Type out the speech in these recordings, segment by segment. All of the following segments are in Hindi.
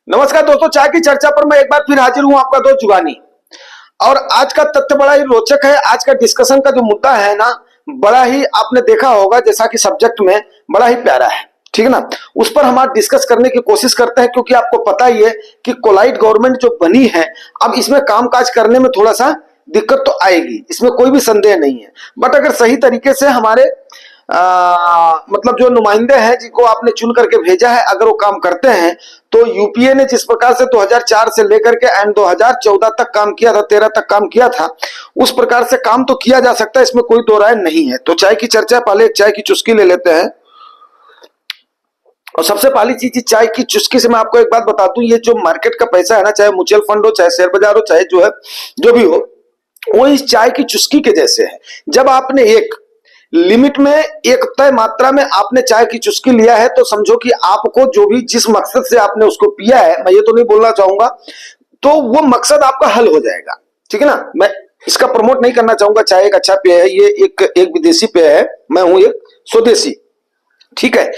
नमस्कार दोस्तों, चाय की चर्चा पर मैं एक बार फिर हाजिर हूं, आपका दोस्त जुगानी। और आज का तथ्य बड़ा ही रोचक है। आज का डिस्कशन का जो मुद्दा है ना, बड़ा ही आपने देखा होगा, जैसा कि सब्जेक्ट में बड़ा ही प्यारा है। ठीक है ना। उस पर हम आज डिस्कस करने की कोशिश करते हैं, क्योंकि आपको पता ही है कि कोलाइड गवर्नमेंट जो बनी है, अब इसमें कामकाज करने में थोड़ा सा दिक्कत तो आएगी, इसमें कोई भी संदेह नहीं है। बट अगर सही तरीके से हमारे मतलब जो नुमाइंदे हैं जिनको आपने चुन करके भेजा है, अगर वो काम करते हैं, तो यूपीए ने जिस प्रकार से 2004 से लेकर के एंड 2014 तक काम किया था, 13 तक काम किया था, उस प्रकार से काम तो किया जा सकता है, इसमें कोई दो राय नहीं है। तो चाय की चर्चा, पहले एक चाय की चुस्की ले लेते हैं। और सबसे पहली चीज, चाय की चुस्की से मैं आपको एक बात बता दूं, ये जो मार्केट का पैसा है ना, चाहे म्यूचुअल फंड हो, चाहे शेयर बाजार हो, चाहे जो है जो भी हो, वो इस चाय की चुस्की के जैसे है। जब आपने एक लिमिट में, एक तय मात्रा में आपने चाय की चुस्की लिया है, तो समझो कि आपको जो भी जिस मकसद से आपने उसको पिया है, मैं ये तो नहीं बोलना चाहूंगा, तो वो मकसद आपका हल हो जाएगा। ठीक है ना। मैं इसका प्रमोट नहीं करना चाहूंगा, चाय एक अच्छा पेय है, ये एक विदेशी पेय है, मैं हूं एक स्वदेशी। ठीक है।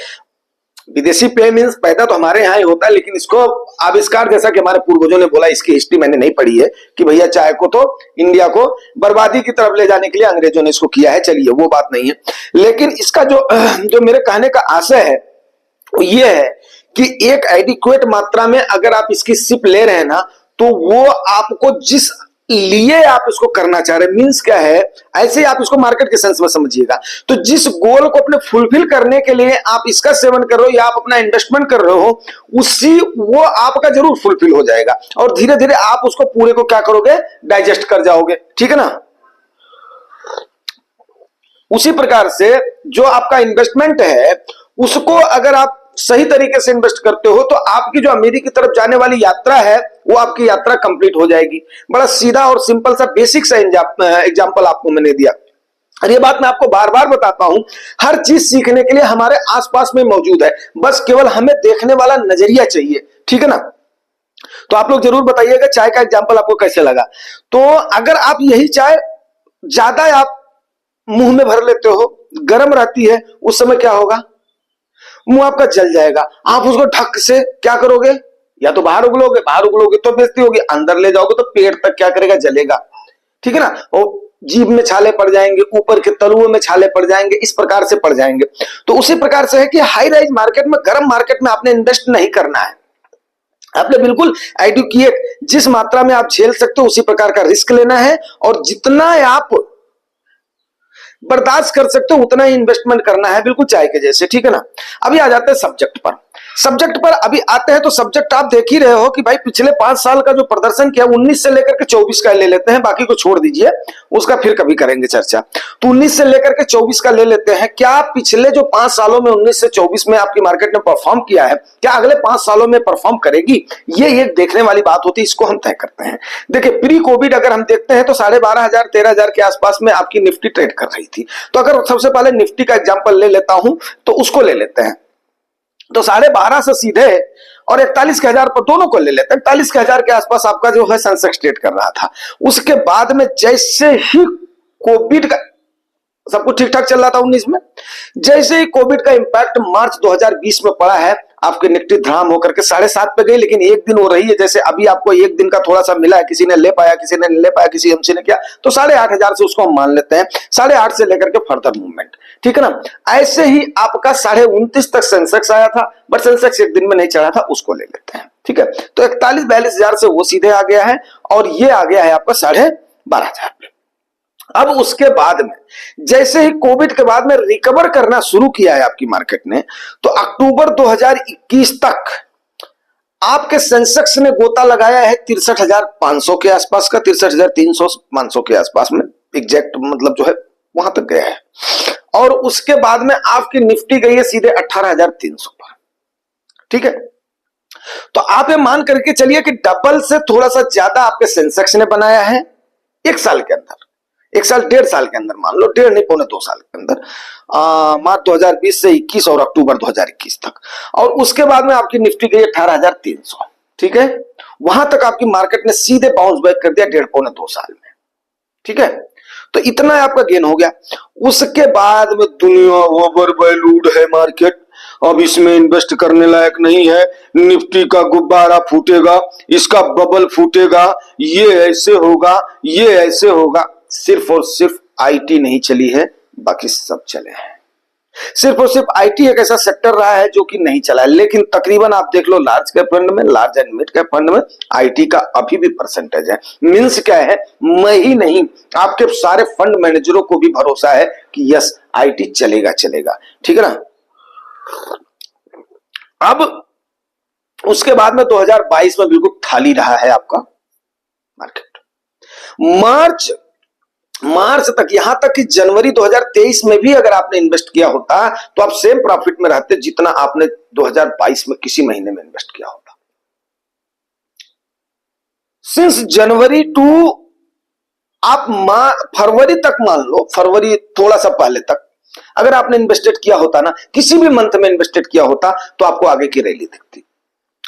विदेशी पेय मीन्स पैदा तो हमारे यहाँ ही होता है, लेकिन इसको आविष्कार, जैसा कि हमारे पूर्वजों ने बोला, इसकी हिस्ट्री मैंने नहीं पढ़ी है कि भैया चाय को तो इंडिया को बर्बादी की तरफ ले जाने के लिए अंग्रेजों ने इसको किया है। चलिए, वो बात नहीं है। लेकिन इसका जो मेरे कहने का आशय है वो ये है कि एक एडिक्वेट मात्रा में अगर आप इसकी सिप ले रहे हैं ना, तो वो आपको जिस लिए आप इसको करना चाह रहे हैं, मीन्स क्या है, ऐसे ही आप इसको मार्केट के सेंस में समझिएगा। तो जिस गोल को अपने फुलफिल करने के लिए आप इसका सेवन कर रहे हो या आप अपना इन्वेस्टमेंट कर रहे हो, उसी वो आपका जरूर फुलफिल हो जाएगा, और धीरे धीरे आप उसको पूरे को क्या करोगे, डाइजेस्ट कर जाओगे। ठीक है ना। उसी प्रकार से जो आपका इन्वेस्टमेंट है, उसको अगर आप सही तरीके से इन्वेस्ट करते हो, तो आपकी जो अमीरी की तरफ जाने वाली यात्रा है, वो आपकी यात्रा कंप्लीट हो जाएगी। बड़ा सीधा और सिंपल सा बेसिक सा एग्जांपल आपको मैंने दिया। और ये बात मैं आपको बार बार बताता हूं, हर चीज सीखने के लिए हमारे आसपास में मौजूद है, बस केवल हमें देखने वाला नजरिया चाहिए। ठीक है ना। तो आप लोग जरूर बताइएगा चाय का एग्जाम्पल आपको कैसे लगा। तो अगर आप यही चाय ज्यादा आप मुंह में भर लेते हो, गर्म रहती है, उस समय क्या होगा, मुंह आपका जल जाएगा। आप उसको ढक से क्या करोगे, या तो बाहर उगलोगे, बाहर उगलोगे तो बेइज्जती होगी, अंदर ले जाओगे तो पेट तक क्या करेगा, जलेगा। ठीक है ना। और जीभ में छाले पड़ जाएंगे, ऊपर के तलुओं में छाले पड़ जाएंगे, इस प्रकार से पड़ जाएंगे। तो उसी प्रकार से है कि हाई राइज मार्केट में, गर्म मार्केट में आपने इन्वेस्ट नहीं करना है। आपने बिल्कुल एडुकेट, जिस मात्रा में आप झेल सकते हो उसी प्रकार का रिस्क लेना है, और जितना आप बर्दाश्त कर सकते हो उतना ही इन्वेस्टमेंट करना है, बिल्कुल चाय के जैसे। ठीक है ना। अभी आ जाते हैं सब्जेक्ट पर। सब्जेक्ट पर अभी आते हैं, तो सब्जेक्ट आप देख ही रहे हो कि भाई पिछले 5 साल का जो प्रदर्शन किया, 19 से लेकर के 24 का ले लेते हैं, बाकी को छोड़ दीजिए, उसका फिर कभी करेंगे चर्चा। तो 19 से लेकर के 24 का ले लेते हैं। क्या पिछले जो 5 सालों में 19 से 24 में आपकी मार्केट ने परफॉर्म किया है, क्या अगले 5 सालों में परफॉर्म करेगी, ये देखने वाली बात होती है, इसको हम तय करते हैं। देखिए, प्री कोविड अगर हम देखते हैं तो 12,500 13,000 के आसपास में आपकी निफ्टी ट्रेड कर रही थी। तो अगर सबसे पहले निफ्टी का एग्जांपल ले लेता हूं, तो उसको ले लेते हैं। तो 12,500 से सीधे और 41,000 पर, दोनों को ले लेते हैं, 41,000 के आसपास आपका जो है सेंसेक्स ट्रेड कर रहा था। उसके बाद में जैसे ही कोविड का, सब कुछ ठीक ठाक चल रहा था 19 में, जैसे ही कोविड का इंपैक्ट मार्च 2020 में पड़ा है, आपकी निफ्टी धड़ाम होकर के 7.5 पे गई। लेकिन एक दिन वो रही है, जैसे अभी आपको एक दिन का थोड़ा सा मिला है, किसी ने ले पाया, किसी ने नहीं ले पाया, किसी एमसी ने किया, तो 8,500 से उसको हम मान लेते हैं, 8,500 से लेकर के फर्दर मूवमेंट। ठीक है ना। ऐसे ही आपका 29.5 तक सेंसेक्स आया था, बट सेंसेक्स एक दिन में नहीं चढ़ा था, उसको ले लेते हैं। ठीक है। तो 41-42,000 से वो सीधे आ गया है, और ये आ गया है आपका 12,500 पे। अब उसके बाद में, जैसे ही कोविड के बाद में रिकवर करना शुरू किया है आपकी मार्केट ने, तो अक्टूबर 2021 तक आपके सेंसेक्स ने गोता लगाया है 63,500 के आसपास का, 63,300-500 के आसपास में, एग्जैक्ट मतलब जो है वहां तक गया है। और उसके बाद में आपकी निफ्टी गई है सीधे 18,300 पर। ठीक है। तो आप ये मान करके चलिए कि डबल से थोड़ा सा ज्यादा आपके सेंसेक्स ने बनाया है एक साल के अंदर, 1 साल 1.5 साल के अंदर, मान लो 1.5 नहीं, 2.25 साल के अंदर, मार्च 2020 से 21 और अक्टूबर 2021 तक। और उसके बाद में आपकी निफ्टी गई 18,300। ठीक है। वहां तक आपकी मार्केट ने सीधे बाउंस बैक कर दिया 1.5-2 साल में। ठीक है। तो इतना आपका गेन हो गया। उसके बाद में दुनिया ओवर वैल्यूड है मार्केट, अब इसमें इन्वेस्ट करने लायक नहीं है, निफ्टी का गुब्बारा फूटेगा, इसका बबल फूटेगा, ये ऐसे होगा, ये ऐसे होगा। सिर्फ और सिर्फ आईटी नहीं चली है, बाकी सब चले हैं। सिर्फ और सिर्फ आईटी एक ऐसा सेक्टर रहा है जो कि नहीं चला है, लेकिन तकरीबन आप देख लो लार्ज कैप फंड में, large and mid cap fund में आईटी का अभी भी परसेंटेज है। मींस क्या है, मैं ही नहीं आपके सारे फंड मैनेजरों को भी भरोसा है कि यस आईटी चलेगा चलेगा, ठीक है ना। अब उसके बाद में 2022 में बिल्कुल खाली रहा है आपका मार्केट। मार्च तक, यहां तक कि जनवरी 2023 में भी अगर आपने इन्वेस्ट किया होता तो आप सेम प्रॉफिट में रहते जितना आपने 2022 में किसी महीने में इन्वेस्ट किया होता। सिंस जनवरी टू आप फरवरी तक, मान लो फरवरी थोड़ा सा पहले तक अगर आपने इन्वेस्टेड किया होता ना, किसी भी मंथ में इन्वेस्टेड किया होता तो आपको आगे की रैली दिखती।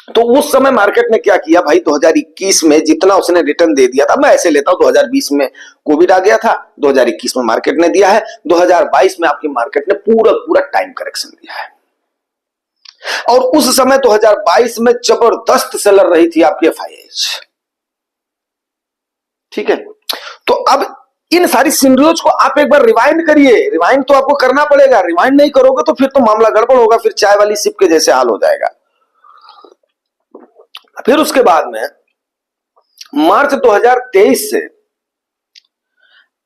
तो उस समय मार्केट ने क्या किया भाई, 2021 में जितना उसने रिटर्न दे दिया था, मैं ऐसे लेता हूं 2020 में कोविड आ गया था, 2021 में मार्केट ने दिया है, 2022 में आपकी मार्केट ने पूरा टाइम करेक्शन दिया है। और उस समय 2022 में जबरदस्त सेलर रही थी आपकी एफआईएच, ठीक है। तो अब इन सारी सिनेरियोज को आप एक बार रिवाइंड करिए, रिवाइंड तो आपको करना पड़ेगा, रिवाइंड नहीं करोगे तो फिर तो मामला गड़बड़ होगा, फिर चाय वाली सिप के जैसे हाल हो जाएगा। फिर उसके बाद में मार्च 2023 से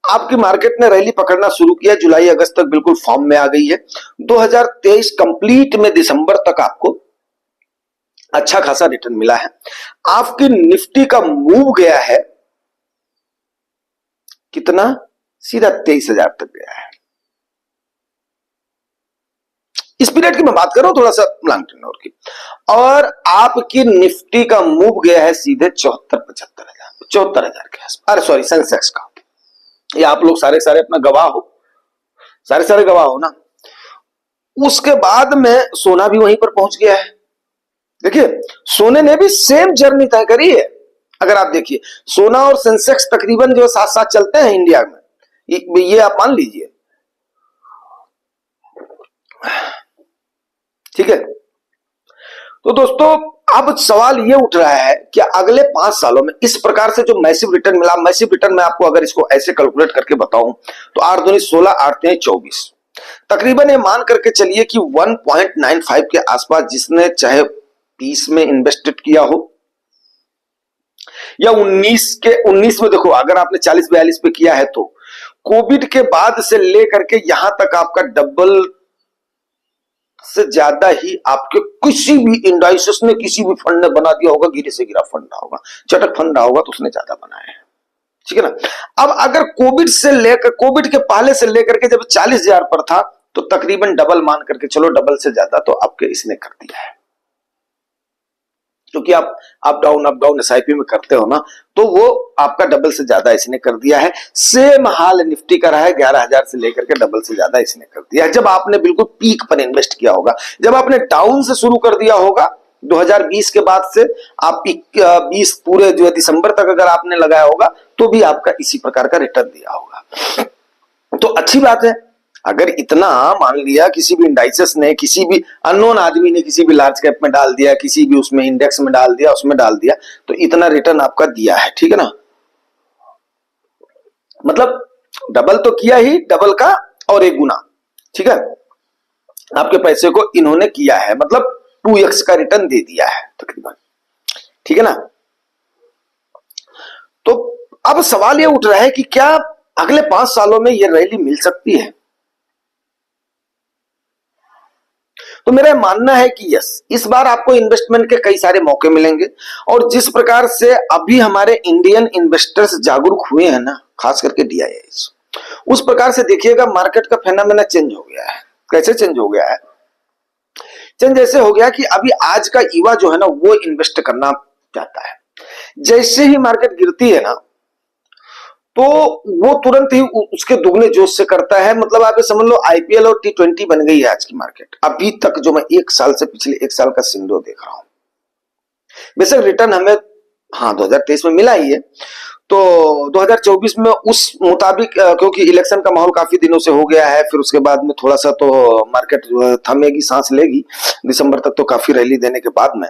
आपकी मार्केट ने रैली पकड़ना शुरू किया, जुलाई अगस्त तक बिल्कुल फॉर्म में आ गई है। 2023 कंप्लीट में दिसंबर तक आपको अच्छा खासा रिटर्न मिला है। आपकी निफ्टी का मूव गया है कितना, सीधा 23,000 तक गया है। इस पीरियड की मैं बात कर रहा हूं, थोड़ा सा लॉन्ग टेन्योर की। और आपकी निफ्टी का मूव गया है सीधे 74,000 के आसपास, अरे सॉरी सेंसेक्स का। ये आप लोग सारे अपना गवाह हो, सारे गवाह हो ना। उसके बाद में सोना भी वहीं पर पहुंच गया है। देखिए सोने ने भी सेम जर्नी तय करी है। अगर आप देखिए सोना और सेंसेक्स तकरीबन जो साथ साथ चलते हैं इंडिया में, ये आप मान लीजिए, ठीक है। तो दोस्तों अब सवाल ये उठ रहा है कि अगले 5 सालों में इस प्रकार से जो मैसिव रिटर्न मिला, मैसिव रिटर्न मैं आपको अगर इसको ऐसे कैलकुलेट करके बताऊं तो 8 दूनी 16, 8 3 24, तकरीबन ये मान करके चलिए कि 1.95 के आसपास, जिसने चाहे 20 में इन्वेस्टेड किया हो या 19 में, देखो अगर आपने 40-42 पे किया है तो कोविड के बाद से लेकर के यहां तक आपका डबल से ज्यादा ही आपके किसी भी इंडाइसेस ने, किसी भी फंड ने बना दिया होगा। गिरे से गिरा फंड रहा होगा, चटक फंड रहा होगा तो उसने ज्यादा बनाया है, ठीक है ना। अब अगर कोविड के पहले से लेकर के जब 40,000 पर था तो तकरीबन डबल मान करके चलो, डबल से ज्यादा तो आपके इसने कर दिया है। क्योंकि आप अप डाउन एसआईपी में करते हो ना, तो वो आपका डबल से ज्यादा इसने कर दिया है। सेम हाल निफ्टी का रहा है, 11,000 से लेकर के डबल से ज्यादा इसने कर दिया है। जब आपने बिल्कुल पीक पर इन्वेस्ट किया होगा, जब आपने डाउन से शुरू कर दिया होगा 2020 के बाद से, आप 20 पूरे जो दिसंबर तक अगर आपने लगाया होगा तो भी आपका इसी प्रकार का रिटर्न दिया होगा। तो अच्छी बात है। अगर इतना मान लिया किसी भी इंडाइसेस ने, किसी भी अननोन आदमी ने किसी भी लार्ज कैप में डाल दिया, किसी भी उसमें इंडेक्स में डाल दिया, उसमें डाल दिया, तो इतना रिटर्न आपका दिया है, ठीक है ना। मतलब डबल तो किया ही, डबल का और 1 गुना, ठीक है। आपके पैसे को इन्होंने किया है, मतलब 2x का रिटर्न दे दिया है तकरीबन, ठीक है ना। तो अब सवाल यह उठ रहा है कि क्या अगले 5 सालों में यह रैली मिल सकती है। तो मेरा मानना है कि यस, इस बार आपको इन्वेस्टमेंट के कई सारे मौके मिलेंगे। और जिस प्रकार से अभी हमारे इंडियन इन्वेस्टर्स जागरूक हुए हैं ना, खास करके डीआईआईस, उस प्रकार से देखिएगा मार्केट का फेनोमेना चेंज हो गया है। कैसे चेंज हो गया है? चेंज ऐसे हो गया कि अभी आज का युवा जो है ना, वो इन्वेस्ट करना चाहता है। जैसे ही मार्केट गिरती है ना, तो वो तुरंत ही उसके दुगने जोश से करता है। मतलब आप ये समझ लो आईपीएल और T20 बन गई है आज की मार्केट। अभी तक जो मैं 1 साल से, पिछले 1 साल का सिंडो देख रहा हूं, बेशक रिटर्न हमें हाँ 2023 में मिला ही है। तो 2024 में उस मुताबिक क्योंकि इलेक्शन का माहौल काफी दिनों से हो गया है, फिर उसके बाद में थोड़ा सा तो मार्केट थमेगी, सांस लेगी, दिसंबर तक तो काफी रैली देने के बाद में।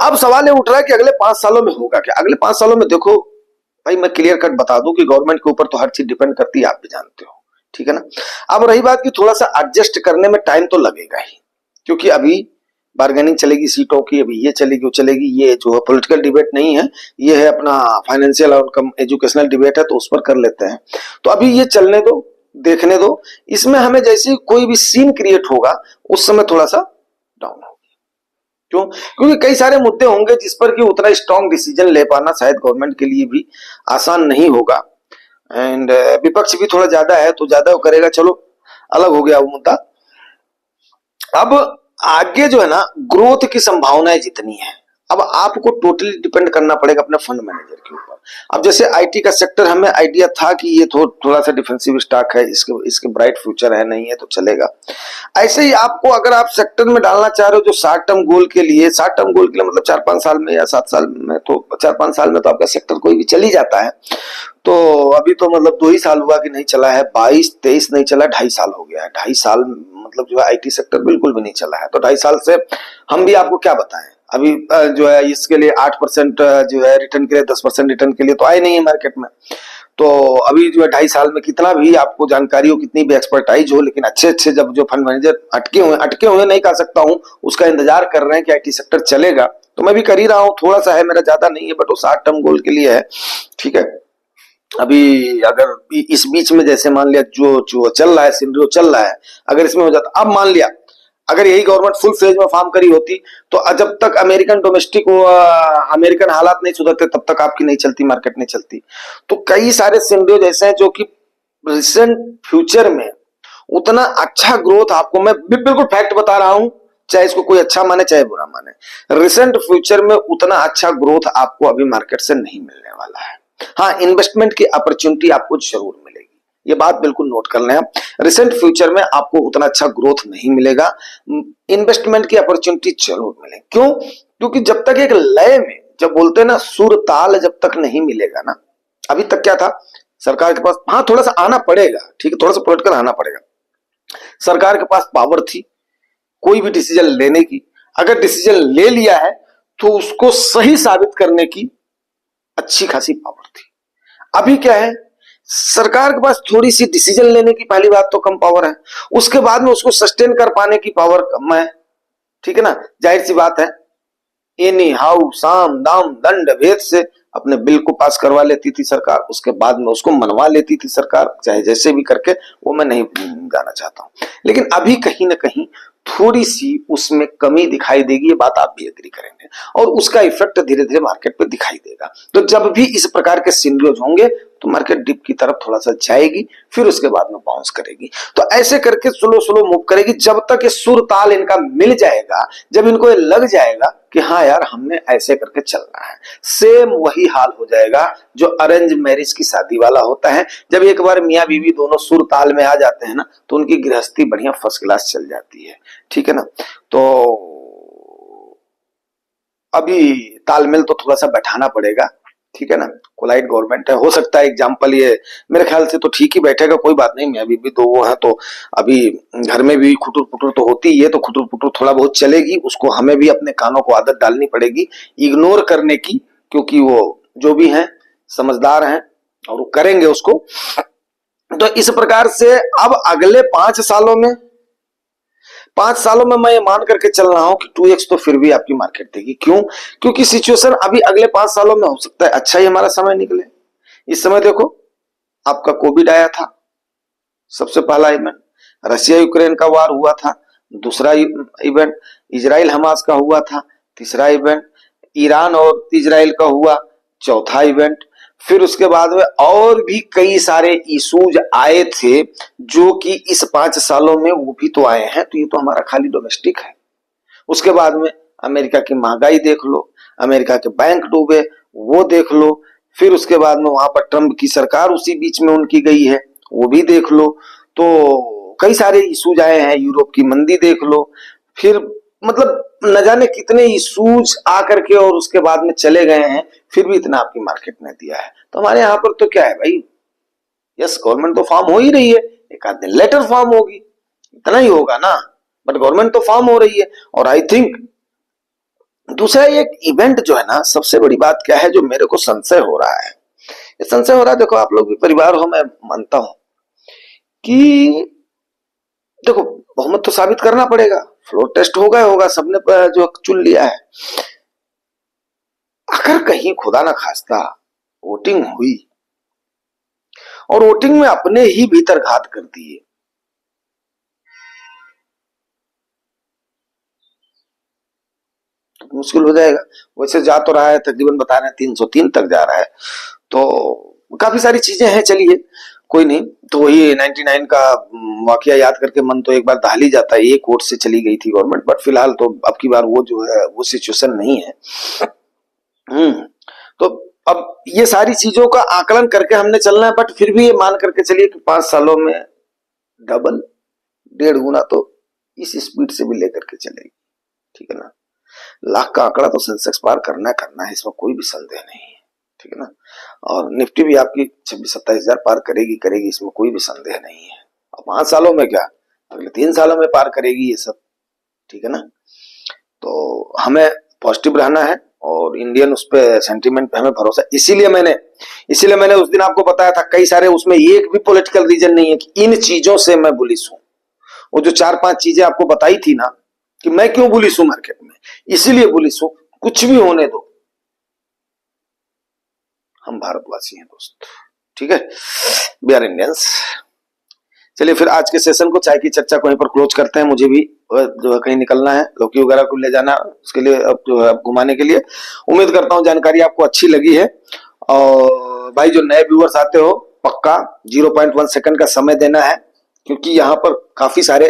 अब सवाल ये उठ रहा है कि अगले 5 सालों में होगा क्या। अगले 5 सालों में देखो भाई, मैं क्लियर कट बता दूं कि गवर्नमेंट के ऊपर तो हर चीज डिपेंड करती है, आप भी जानते हो, ठीक है ना। अब रही बात कि थोड़ा सा एडजस्ट करने में टाइम तो लगेगा ही, क्योंकि अभी बार्गेनिंग चलेगी सीटों की, अभी ये चलेगी वो चलेगी, ये जो है पॉलिटिकल डिबेट नहीं है, ये है अपना फाइनेंशियल और एजुकेशनल डिबेट है, तो उस पर कर लेते हैं। तो अभी ये चलने दो, देखने दो, इसमें हमें जैसे कोई भी सीन क्रिएट होगा उस समय थोड़ा सा डाउन होगा। क्यों? क्योंकि कई सारे मुद्दे होंगे जिस पर कि उतना स्ट्रांग डिसीजन ले पाना शायद गवर्नमेंट के लिए भी आसान नहीं होगा। एंड विपक्ष भी थोड़ा ज्यादा है, तो ज्यादा वो करेगा, चलो अलग हो गया वो मुद्दा। अब आगे जो है ना, ग्रोथ की संभावनाएं जितनी है, अब आपको टोटली डिपेंड करना पड़ेगा अपने फंड मैनेजर के ऊपर। अब जैसे आईटी का सेक्टर, हमें आइडिया था कि ये थोड़ा सा डिफेंसिव स्टॉक है, इसके ब्राइट फ्यूचर है, नहीं है तो चलेगा। ऐसे ही आपको अगर आप सेक्टर में डालना चाह रहे हो जो शॉर्ट टर्म गोल के लिए, शॉर्ट टर्म गोल के लिए मतलब 4-5 साल में या 7 साल में, तो 4-5 साल में तो आपका सेक्टर कोई भी चल ही जाता है। तो अभी तो मतलब 2 ही साल हुआ कि नहीं चला है, 22-23 नहीं चला, 2.5 साल हो गया है। 2.5 साल मतलब जो है आईटी सेक्टर बिल्कुल भी नहीं चला है। तो 2.5 साल से हम भी आपको क्या बताएं, अभी जो है इसके लिए 8% जो है रिटर्न के लिए, 10% रिटर्न के लिए तो आए नहीं है मार्केट में। तो अभी जो है 2.5 साल में कितना भी आपको जानकारी हो, कितनी भी एक्सपर्टाइज हो, लेकिन अच्छे अच्छे जब जो फंड मैनेजर अटके हुए नहीं कह सकता हूं, उसका इंतजार कर रहे हैं कि आईटी सेक्टर चलेगा, तो मैं भी कर ही रहा हूं। थोड़ा सा है, मेरा ज्यादा नहीं है, बट वो शॉर्ट टर्म गोल के लिए है, ठीक है। अभी अगर इस बीच में जैसे मान लिया जो चल रहा है, सिनेरियो चल रहा है, अगर इसमें हो जाता, अब मान लिया अगर यही गवर्नमेंट फुल फेज में फार्म करी होती, तो जब तक अमेरिकन डोमेस्टिक अमेरिकन हालात नहीं सुधरते तब तक आपकी नहीं चलती, मार्केट नहीं चलती। तो कई सारे सिनेरियो जैसे हैं जो कि रिसेंट फ्यूचर में उतना अच्छा ग्रोथ आपको, मैं बिल्कुल फैक्ट बता रहा हूं, चाहे इसको कोई अच्छा माने चाहे बुरा माने, रिसेंट फ्यूचर में उतना अच्छा ग्रोथ आपको अभी मार्केट से नहीं मिलने वाला है। हाँ, इन्वेस्टमेंट की अपॉर्चुनिटी आपको जरूर मिलेगी, ये बात बिल्कुल नोट कर लें आप। रिसेंट फ्यूचर में आपको उतना अच्छा ग्रोथ नहीं मिलेगा, इन्वेस्टमेंट की अपॉर्चुनिटी जरूर मिलेगी। क्यों? क्योंकि जब तक एक लय में, जब बोलते हैं ना सुर ताल जब तक नहीं मिलेगा ना, अभी तक क्या था सरकार के पास, हाँ थोड़ा सा आना पड़ेगा, ठीक है, थोड़ा सा पॉलिटिकल आना पड़ेगा। सरकार के पास पावर थी कोई भी डिसीजन लेने की, अगर डिसीजन ले लिया है तो उसको सही साबित करने की अच्छी खासी पावर थी। अभी क्या है, सरकार के पास थोड़ी सी डिसीजन लेने की पहली बात तो कम पावर है, उसके बाद में उसको सस्टेन कर पाने की पावर कम है, ठीक है ना। जाहिर सी बात है, एनी हाउ साम दाम दंड भेद से अपने बिल को पास करवा लेती थी सरकार, उसके बाद में उसको मनवा लेती थी सरकार, चाहे जैसे भी करके, वो मैं नहीं जाना चाहता हूं। लेकिन अभी कहीं ना कहीं थोड़ी सी उसमें कमी दिखाई देगी, ये बात आप भी एग्री करेंगे, और उसका इफेक्ट धीरे धीरे मार्केट पे दिखाई देगा। तो जब भी इस प्रकार के सिनेरियोज होंगे तो मार्केट डिप की तरफ थोड़ा सा जाएगी, फिर उसके बाद में बाउंस करेगी। तो ऐसे करके स्लो स्लो मूव करेगी, जब तक ये सुर ताल इनका मिल जाएगा, जब इनको ये लग जाएगा कि हाँ यार हमने ऐसे करके चलना है। सेम वही हाल हो जाएगा जो अरेंज मैरिज की शादी वाला होता है, जब एक बार मियाँ बीवी दोनों सुर ताल में आ जाते हैं ना, तो उनकी गृहस्थी बढ़िया फर्स्ट क्लास चल जाती है, ठीक है ना। तो अभी तालमेल तो थोड़ा सा बैठाना पड़ेगा, ठीक है ना। कोलाइट गवर्नमेंट है, हो सकता है एग्जाम्पल ये मेरे ख्याल से तो ठीक ही बैठेगा, कोई बात नहीं। मैं अभी भी तो वो है, तो अभी घर में भी खुटुर पुटुर तो होती ही है, तो खुटुर पुटुर थोड़ा बहुत चलेगी, उसको हमें भी अपने कानों को आदत डालनी पड़ेगी इग्नोर करने की, क्योंकि वो जो भी हैं समझदार हैं और वो करेंगे उसको। तो इस प्रकार से अब अगले 5 सालों में मैं ये मान करके चल रहा हूं कि 2x तो फिर भी आपकी मार्केट देगी। क्यों? क्योंकि सिचुएशन अभी अगले 5 सालों में हो सकता है अच्छा ही हमारा समय निकले। इस समय देखो, आपका कोविड आया था, सबसे पहला इवेंट, रशिया यूक्रेन का वार हुआ था, दूसरा इवेंट, इजराइल हमास का हुआ था, तीसरा इवेंट, ईरान और इजराइल का हुआ, चौथा इवेंट। फिर उसके बाद में और भी कई सारे इशूज आए थे जो कि इस 5 सालों में वो भी तो आए हैं। तो ये तो हमारा खाली डोमेस्टिक है। उसके बाद में अमेरिका की महंगाई देख लो, अमेरिका के बैंक डूबे वो देख लो, फिर उसके बाद में वहां पर ट्रम्प की सरकार उसी बीच में उनकी गई है, वो भी देख लो। तो कई सारे इशूज आए हैं, यूरोप की मंदी देख लो, फिर मतलब न जाने कितने इशूज आकर के और उसके बाद में चले गए हैं, फिर भी इतना आपकी मार्केट ने दिया है। तो हमारे यहाँ पर तो क्या है भाई, यस गवर्नमेंट तो फॉर्म हो ही रही है, एक आध दिन लेटर फॉर्म होगी, इतना ही होगा ना, बट गवर्नमेंट तो फॉर्म हो रही है। और आई थिंक दूसरा एक इवेंट जो है ना, सबसे बड़ी बात क्या है जो मेरे को संशय हो रहा है, ये संशय हो रहा है, देखो आप लोग भी परिवार हो, मैं मानता हूं कि देखो बहुमत तो साबित करना पड़ेगा, फ्लोर टेस्ट होगा होगा, सबने जो चुन लिया है। अगर कहीं खुदा ना खास्ता वोटिंग हुई और वोटिंग में अपने ही भीतर घात कर दिए, तो मुश्किल हो जाएगा। वैसे जा तो रहा है, तकरीबन बता रहे हैं 303 तक जा रहा है, तो काफी सारी चीजें हैं, चलिए कोई नहीं। तो वही 99 का वाकया याद करके मन तो एक बार दहल ही जाता है, एक वोट से चली गई थी गवर्नमेंट, बट फिलहाल तो अब की बार वो जो है वो सिचुएशन नहीं है। तो अब ये सारी चीजों का आकलन करके हमने चलना है, बट फिर भी ये मान करके चलिए कि 5 सालों में डबल 1.5 गुना तो इस स्पीड से भी लेकर के चलेगी, ठीक है ना। लाख का आंकड़ा तो सेंसेक्स पार करना है, इसमें कोई भी संदेह नहीं है, ठीक है ना। और निफ्टी भी आपकी 26-27 हजार पार करेगी, इसमें कोई भी संदेह नहीं है। अब 5 सालों में क्या, अगले 3 सालों में पार करेगी ये सब, ठीक है ना। तो हमें पॉजिटिव रहना है और इंडियन उस पर सेंटीमेंट पे हमें भरोसा, इसीलिए मैंने उस दिन आपको बताया था, कई सारे उसमें एक भी पॉलिटिकल रीजन नहीं है कि इन चीजों से मैं बुलिश हूं। वो जो 4-5 चीजें आपको बताई थी ना कि मैं क्यों बुलिश हूं मार्केट में, इसीलिए बुलिश हूं, कुछ भी होने दो, हम भारतवासी हैं दोस्त, ठीक है, वी आर इंडियंस। चलिए फिर आज के सेशन को, चाय की चर्चा को वहीं पर क्लोज करते हैं, मुझे भी जो है कहीं निकलना है, लौकी वगैरह को ले जाना उसके लिए, अब जो है घुमाने के लिए। उम्मीद करता हूँ जानकारी आपको अच्छी लगी है, और भाई जो नए व्यूअर्स आते हो पक्का 0.1 सेकंड का समय देना है, क्योंकि यहाँ पर काफी सारे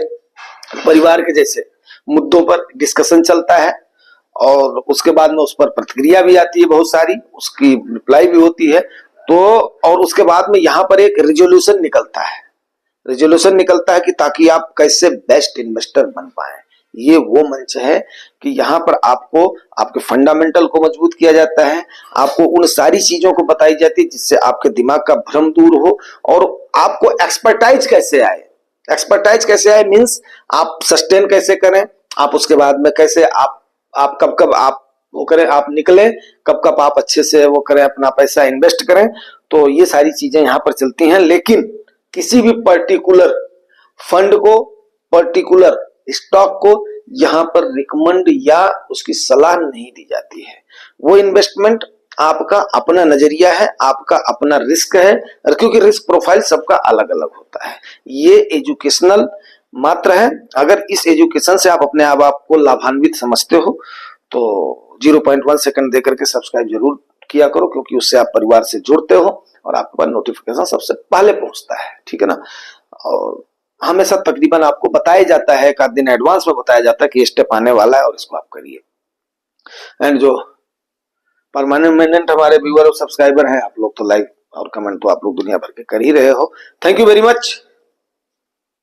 परिवार के जैसे मुद्दों पर डिस्कशन चलता है, और उसके बाद में उस पर प्रतिक्रिया भी आती है बहुत सारी, उसकी रिप्लाई भी होती है, तो और उसके बाद में यहाँ पर एक रेजोल्यूशन निकलता है कि ताकि आप कैसे बेस्ट इन्वेस्टर बन पाए। ये वो मंच है कि यहाँ पर आपको आपके फंडामेंटल को मजबूत किया जाता है, आपको उन सारी चीजों को बताई जाती है जिससे आपके दिमाग का भ्रम दूर हो, और आपको एक्सपर्टाइज कैसे आए मींस आप सस्टेन कैसे करें, आप उसके बाद में कैसे आप कब आप वो करें, आप निकले कब आप अच्छे से वो करें, अपना पैसा इन्वेस्ट करें। तो ये सारी चीजें यहाँ पर चलती हैं, लेकिन किसी भी पर्टिकुलर फंड को, पर्टिकुलर स्टॉक को यहाँ पर रिकमेंड या उसकी सलाह नहीं दी जाती है। वो इन्वेस्टमेंट आपका अपना नजरिया है, आपका अपना रिस्क है, और क्योंकि रिस्क प्रोफाइल सबका अलग अलग होता है, ये एजुकेशनल मात्र है। अगर इस एजुकेशन से आप अपने आप को लाभान्वित समझते हो तो 0.1 सेकंड देकर के सब्सक्राइब जरूर किया करो, क्योंकि उससे आप परिवार से जुड़ते हो और आपके पास नोटिफिकेशन सबसे पहले पहुंचता है, ठीक है ना। और हमेशा तकरीबन आपको बताया जाता है, एक आध दिन एडवांस में बताया जाता है कि स्टेप आने वाला है और इसको आप करिए। एंड जो परमानेंट हमारे व्यूअर और सब्सक्राइबर हैं, आप लोग तो लाइक और कमेंट तो आप लोग दुनिया भर के कर ही रहे हो। Thank you very much.